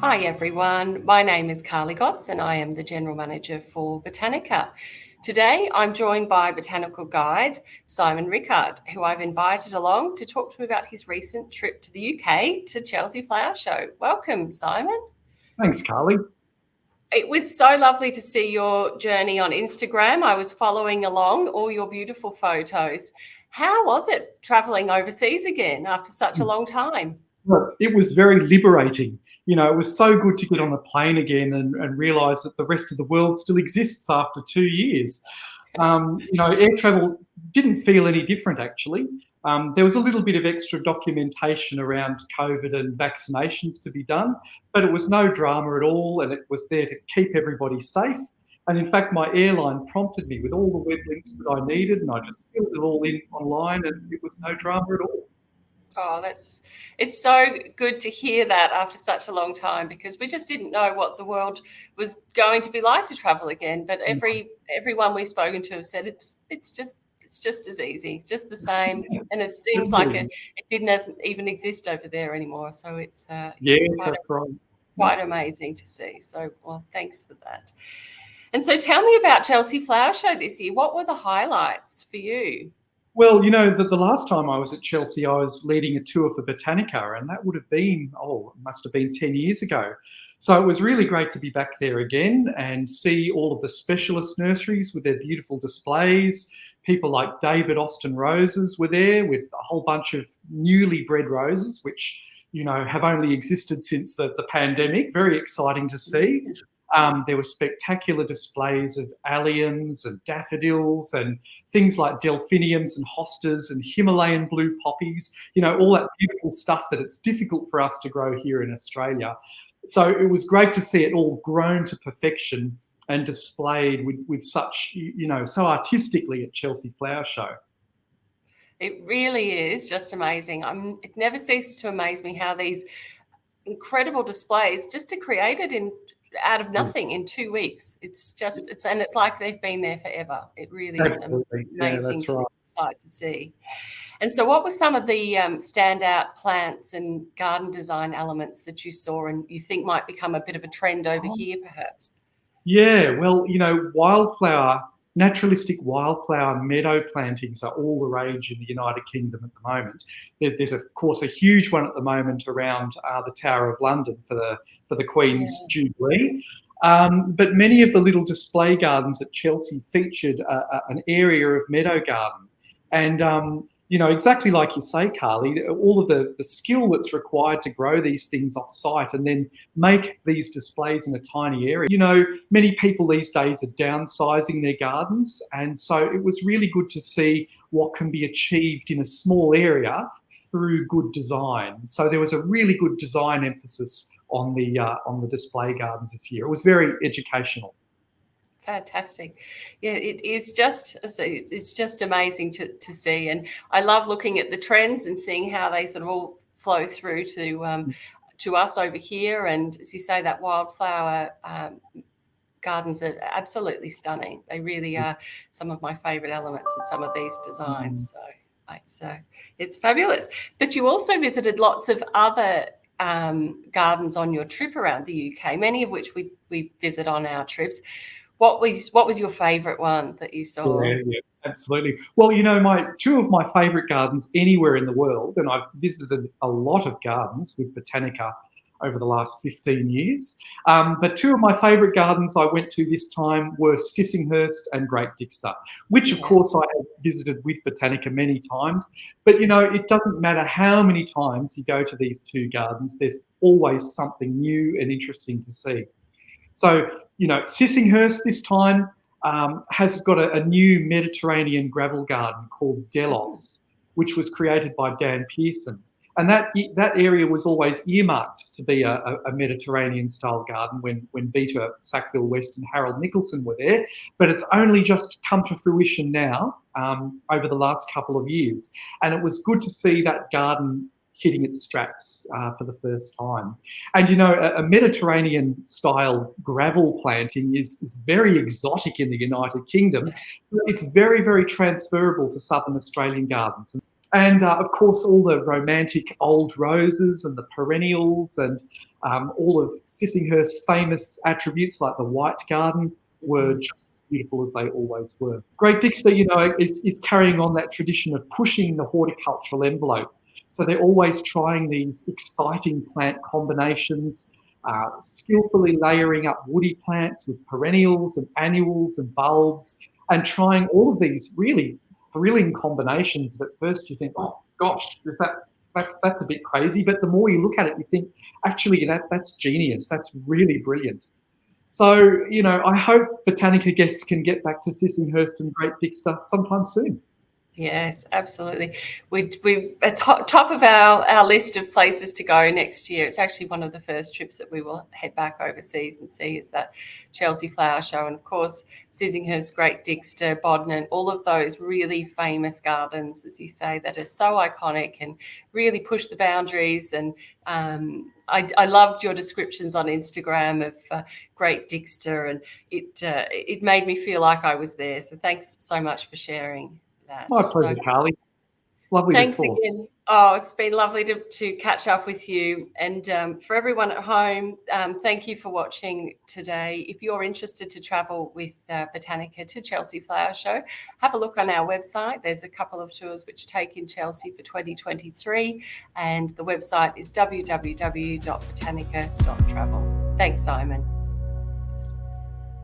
Hi everyone, my name is Carly Gotts and I am the General Manager for Botanica. Today I'm joined by Botanical Guide Simon Rickard, who I've invited along to talk to me about his recent trip to the UK to Chelsea Flower Show. Welcome, Simon. Thanks, Carly. It was so lovely to see your journey on Instagram. I was following along all your beautiful photos. How was it travelling overseas again after such a long time? Well, it was very liberating. It was so good to get on the plane again and realise that the rest of the world still exists after 2 years. Air travel didn't feel any different, actually. There was a little bit of extra documentation around COVID and vaccinations to be done, but it was no drama at all, and it was there to keep everybody safe. And in fact, my airline prompted me with all the web links that I needed, and I just filled it all in online, and it was no drama at all. Oh, it's so good to hear that after such a long time, because we just didn't know what the world was going to be like to travel again. But everyone we've spoken to have said it's just as easy, just the same, and it seems like it didn't even exist over there anymore. So it's quite amazing to see. So well, thanks for that. And so tell me about Chelsea Flower Show this year. What were the highlights for you? Well, the last time I was at Chelsea, I was leading a tour for Botanica, and that would have been, it must have been 10 years ago. So it was really great to be back there again and see all of the specialist nurseries with their beautiful displays. People like David Austin Roses were there with a whole bunch of newly bred roses, which, have only existed since the pandemic. Very exciting to see. There were spectacular displays of alliums and daffodils and things like delphiniums and hostas and Himalayan blue poppies, all that beautiful stuff that it's difficult for us to grow here in Australia. So it was great to see it all grown to perfection and displayed with such, so artistically at Chelsea Flower Show. It really is just amazing. It never ceases to amaze me how these incredible displays just are created out of nothing in 2 weeks. It's like they've been there forever. It really is amazing sight to see. And so what were some of the standout plants and garden design elements that you saw and you think might become a bit of a trend over here perhaps? Yeah, well, naturalistic wildflower meadow plantings are all the rage in the United Kingdom at the moment. There's of course a huge one at the moment around the Tower of London for the Queen's Jubilee. But many of the little display gardens at Chelsea featured an area of meadow garden. And, exactly like you say, Carly, all of the skill that's required to grow these things off-site and then make these displays in a tiny area. Many people these days are downsizing their gardens. And so it was really good to see what can be achieved in a small area through good design. So there was a really good design emphasis on the display gardens this year. It was very educational. Fantastic. Yeah, it's just amazing to see. And I love looking at the trends and seeing how they sort of all flow through to us over here. And as you say, that wildflower gardens are absolutely stunning. They really are some of my favorite elements in some of these designs. So it's fabulous. But you also visited lots of other gardens on your trip around the UK, many of which we visit on our trips. What was your favourite one that you saw? Yeah, absolutely. Well, two of my favourite gardens anywhere in the world, and I've visited a lot of gardens with Botanica over the last 15 years. But two of my favourite gardens I went to this time were Sissinghurst and Great Dixter, which of course I have visited with Botanica many times. But, it doesn't matter how many times you go to these two gardens, there's always something new and interesting to see. So, Sissinghurst this time has got a new Mediterranean gravel garden called Delos, which was created by Dan Pearson. And that area was always earmarked to be a Mediterranean-style garden when Vita Sackville-West and Harold Nicholson were there. But it's only just come to fruition now over the last couple of years. And it was good to see that garden hitting its straps for the first time. And, a Mediterranean-style gravel planting is very exotic in the United Kingdom. It's very, very transferable to southern Australian gardens. And, of course, all the romantic old roses and the perennials and All of Sissinghurst's famous attributes, like the White Garden, were just as beautiful as they always were. Great Dixter, you know, is carrying on that tradition of pushing the horticultural envelope. So they're always trying these exciting plant combinations, skillfully layering up woody plants with perennials and annuals and bulbs, and trying all of these really thrilling combinations that at first you think, oh gosh, that's a bit crazy. But the more you look at it, you think, actually, that's genius. That's really brilliant. So, you know, I hope Botanica guests can get back to Sissinghurst and Great Dixter sometime soon. Yes, absolutely. We at top of our list of places to go next year. It's actually one of the first trips that we will head back overseas and see is that Chelsea Flower Show, and of course Sissinghurst, Great Dixter, Bodmin, all of those really famous gardens, as you say, that are so iconic and really push the boundaries. And I loved your descriptions on Instagram of Great Dixter, and it made me feel like I was there. So thanks so much for sharing that. My pleasure, Carly. Lovely to talk. Thanks again. Oh, it's been lovely to catch up with you. And for everyone at home, thank you for watching today. If you're interested to travel with Botanica to Chelsea Flower Show, have a look on our website. There's a couple of tours which take in Chelsea for 2023, and the website is www.botanica.travel. Thanks, Simon.